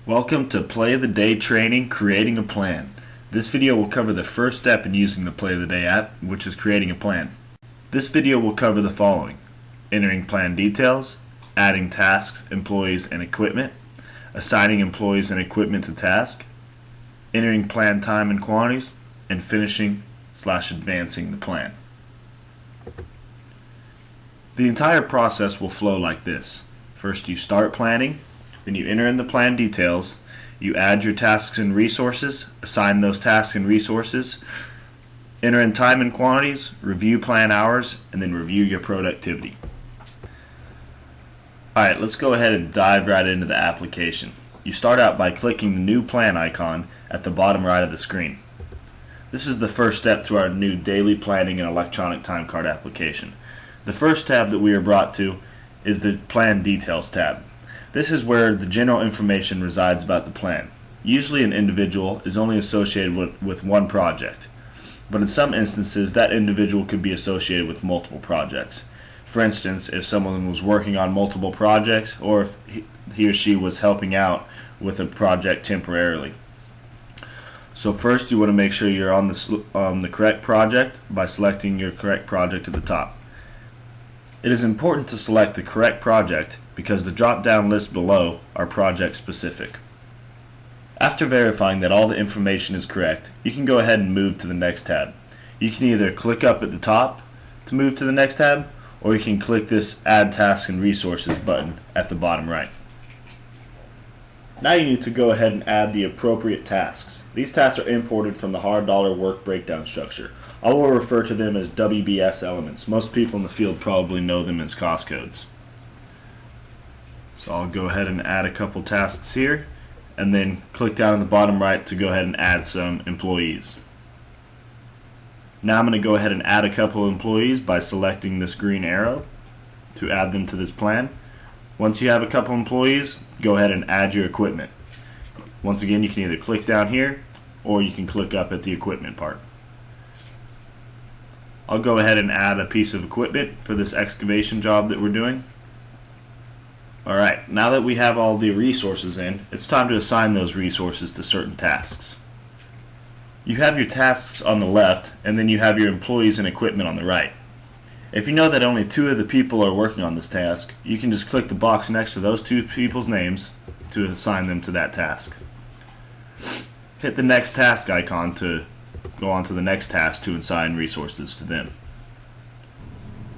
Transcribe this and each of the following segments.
Welcome to Play of the Day training, Creating a Plan. This video will cover the first step in using the Play of the Day app, which is creating a plan. This video will cover the following: entering plan details, adding tasks, employees, and equipment, assigning employees and equipment to task, entering plan time and quantities, and finishing/advancing the plan. The entire process will flow like this. First you start planning, then you enter in the plan details, you add your tasks and resources, assign those tasks and resources, enter in time and quantities, review plan hours, and then review your productivity. Alright, let's go ahead and dive right into the application. You start out by clicking the new plan icon at the bottom right of the screen. This is the first step to our new daily planning and electronic time card application. The first tab that we are brought to is the plan details tab. This is where the general information resides about the plan. Usually an individual is only associated with one project, but in some instances that individual could be associated with multiple projects. For instance, if someone was working on multiple projects, or if he or she was helping out with a project temporarily. So first you want to make sure you're on the correct project by selecting your correct project at the top. It is important to select the correct project because the drop-down list below are project specific. After verifying that all the information is correct, you can go ahead and move to the next tab. You can either click up at the top to move to the next tab, or you can click this Add Tasks and Resources button at the bottom right. Now you need to go ahead and add the appropriate tasks. These tasks are imported from the hard dollar work breakdown structure. I will refer to them as WBS elements. Most people in the field probably know them as cost codes. So I'll go ahead and add a couple tasks here, and then click down in the bottom right to go ahead and add some employees. Now I'm going to go ahead and add a couple employees by selecting this green arrow to add them to this plan. Once you have a couple employees, go ahead and add your equipment. Once again, you can either click down here or you can click up at the equipment part. I'll go ahead and add a piece of equipment for this excavation job that we're doing. Alright, now that we have all the resources in, it's time to assign those resources to certain tasks. You have your tasks on the left, and then you have your employees and equipment on the right. If you know that only two of the people are working on this task, you can just click the box next to those two people's names to assign them to that task. Hit the next task icon to go on to the next task to assign resources to them.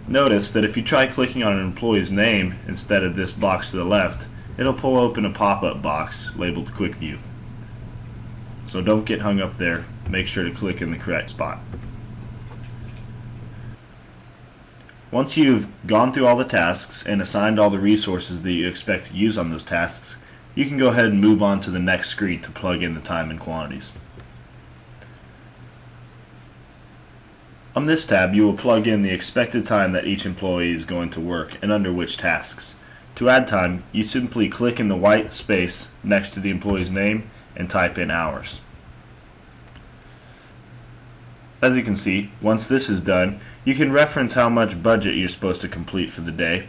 Notice that if you try clicking on an employee's name instead of this box to the left, it'll pull open a pop-up box labeled Quick View. So don't get hung up there. Make sure to click in the correct spot. Once you've gone through all the tasks and assigned all the resources that you expect to use on those tasks, you can go ahead and move on to the next screen to plug in the time and quantities. On this tab, you will plug in the expected time that each employee is going to work and under which tasks. To add time, you simply click in the white space next to the employee's name and type in hours. As you can see, once this is done, you can reference how much budget you're supposed to complete for the day,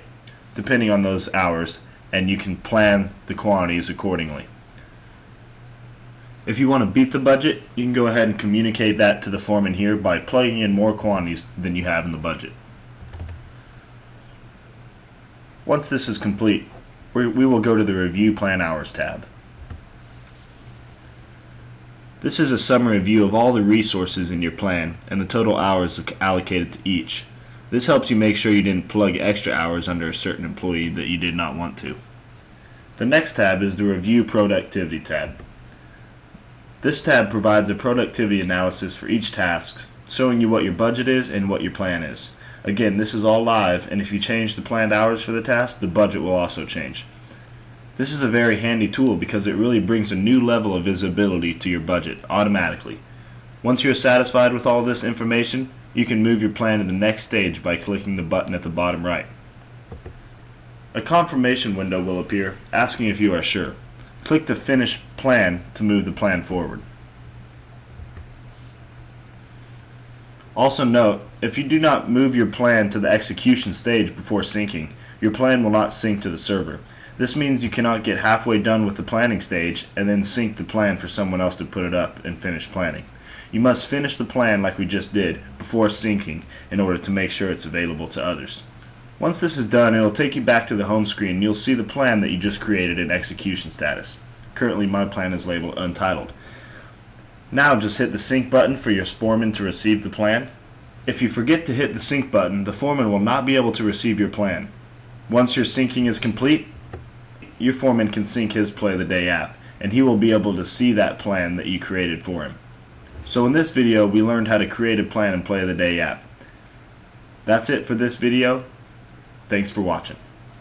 depending on those hours, and you can plan the quantities accordingly. If you want to beat the budget, you can go ahead and communicate that to the foreman here by plugging in more quantities than you have in the budget. Once this is complete, we will go to the Review Plan Hours tab. This is a summary view of all the resources in your plan and the total hours allocated to each. This helps you make sure you didn't plug extra hours under a certain employee that you did not want to. The next tab is the Review Productivity tab. This tab provides a productivity analysis for each task, showing you what your budget is and what your plan is. Again, this is all live, and if you change the planned hours for the task, the budget will also change. This is a very handy tool because it really brings a new level of visibility to your budget automatically. Once you're satisfied with all this information, you can move your plan to the next stage by clicking the button at the bottom right. A confirmation window will appear asking if you are sure. Click the Finish Plan to move the plan forward. Also note, if you do not move your plan to the execution stage before syncing, your plan will not sync to the server. This means you cannot get halfway done with the planning stage and then sync the plan for someone else to put it up and finish planning. You must finish the plan like we just did before syncing in order to make sure it's available to others. Once this is done, it'll take you back to the home screen and you'll see the plan that you just created in execution status. Currently my plan is labeled untitled. Now just hit the sync button for your foreman to receive the plan. If you forget to hit the sync button, the foreman will not be able to receive your plan. Once your syncing is complete, your foreman can sync his Play of the Day app, and he will be able to see that plan that you created for him. So in this video, we learned how to create a plan in Play of the Day app. That's it for this video. Thanks for watching.